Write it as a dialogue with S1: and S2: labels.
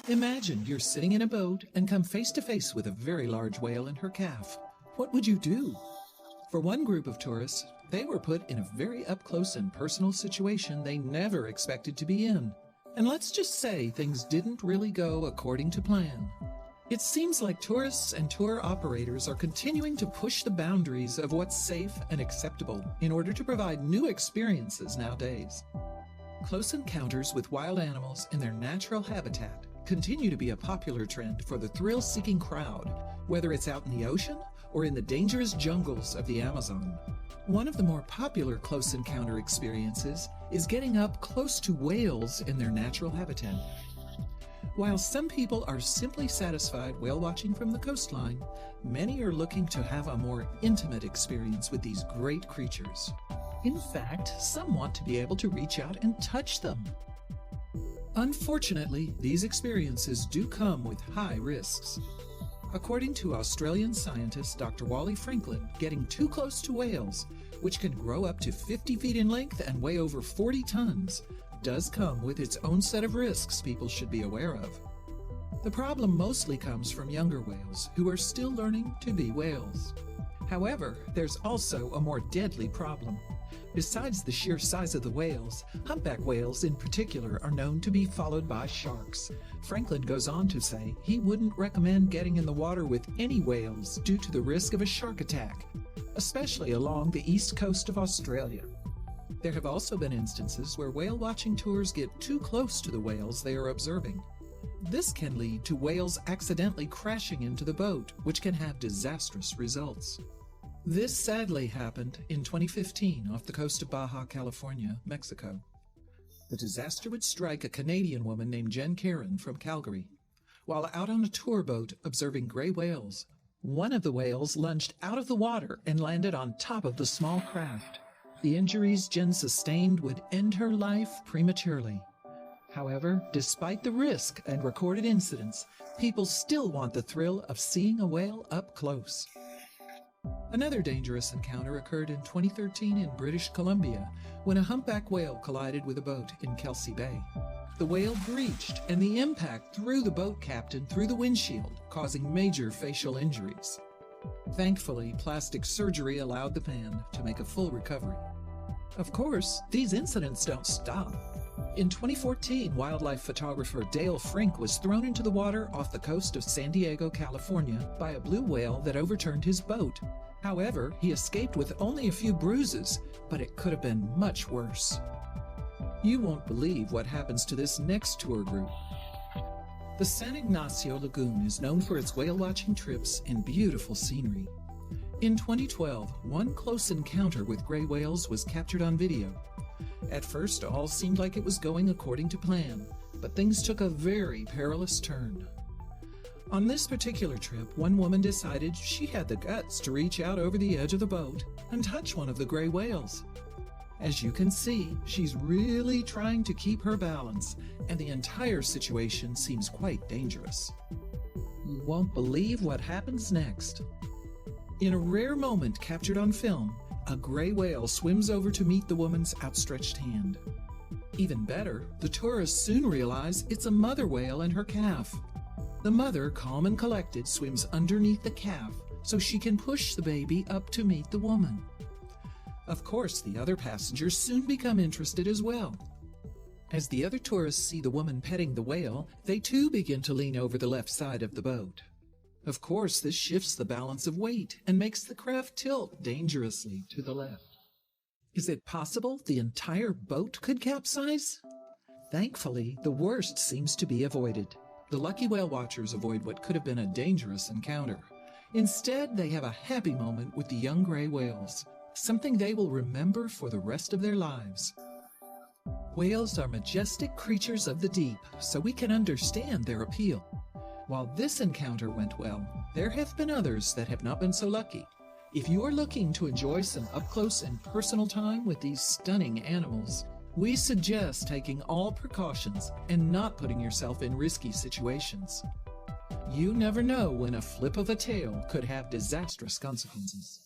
S1: Imagine you're sitting in a boat and come face to face with a very large whale and her calf. What would you do? For one group of tourists, they were put in a very up-close and personal situation they never expected to be in. And let's just say things didn't really go according to plan. It seems like tourists and tour operators are continuing to push the boundaries of what's safe and acceptable in order to provide new experiences nowadays. Close encounters with wild animals in their natural habitat continue to be a popular trend for the thrill-seeking crowd, whether it's out in the ocean or in the dangerous jungles of the Amazon. One of the more popular close encounter experiences is getting up close to whales in their natural habitat. While some people are simply satisfied whale watching from the coastline, many are looking to have a more intimate experience with these great creatures. In fact, some want to be able to reach out and touch them. Unfortunately, these experiences do come with high risks. According to Australian scientist Dr. Wally Franklin, getting too close to whales, which can grow up to 50 feet in length and weigh over 40 tons, does come with its own set of risks people should be aware of. The problem mostly comes from younger whales who are still learning to be whales. However, there's also a more deadly problem. Besides the sheer size of the whales, humpback whales in particular are known to be followed by sharks. Franklin goes on to say he wouldn't recommend getting in the water with any whales due to the risk of a shark attack, especially along the east coast of Australia. There have also been instances where whale watching tours get too close to the whales they are observing. This can lead to whales accidentally crashing into the boat, which can have disastrous results. This sadly happened in 2015 off the coast of Baja California, Mexico. The disaster would strike a Canadian woman named Jen Karen from Calgary. While out on a tour boat observing gray whales, one of the whales lunged out of the water and landed on top of the small craft. The injuries Jen sustained would end her life prematurely. However, despite the risk and recorded incidents, people still want the thrill of seeing a whale up close. Another dangerous encounter occurred in 2013 in British Columbia when a humpback whale collided with a boat in Kelsey Bay. The whale breached, and the impact threw the boat captain through the windshield, causing major facial injuries. Thankfully, plastic surgery allowed the man to make a full recovery. Of course, these incidents don't stop. In 2014, wildlife photographer Dale Frink was thrown into the water off the coast of San Diego, California, by a blue whale that overturned his boat. However, he escaped with only a few bruises, but it could have been much worse. You won't believe what happens to this next tour group. The San Ignacio Lagoon is known for its whale-watching trips and beautiful scenery. In 2012, one close encounter with gray whales was captured on video. At first, all seemed like it was going according to plan, but things took a very perilous turn. On this particular trip, one woman decided she had the guts to reach out over the edge of the boat and touch one of the gray whales. As you can see, she's really trying to keep her balance, and the entire situation seems quite dangerous. You won't believe what happens next. In a rare moment captured on film, a gray whale swims over to meet the woman's outstretched hand. Even better, the tourists soon realize it's a mother whale and her calf. The mother, calm and collected, swims underneath the calf so she can push the baby up to meet the woman. Of course, the other passengers soon become interested as well. As the other tourists see the woman petting the whale, they too begin to lean over the left side of the boat. Of course, this shifts the balance of weight and makes the craft tilt dangerously to the left. Is it possible the entire boat could capsize? Thankfully, the worst seems to be avoided. The lucky whale watchers avoid what could have been a dangerous encounter. Instead, they have a happy moment with the young gray whales, something they will remember for the rest of their lives. Whales are majestic creatures of the deep, so we can understand their appeal. While this encounter went well, there have been others that have not been so lucky. If you are looking to enjoy some up-close and personal time with these stunning animals, we suggest taking all precautions and not putting yourself in risky situations. You never know when a flip of a tail could have disastrous consequences.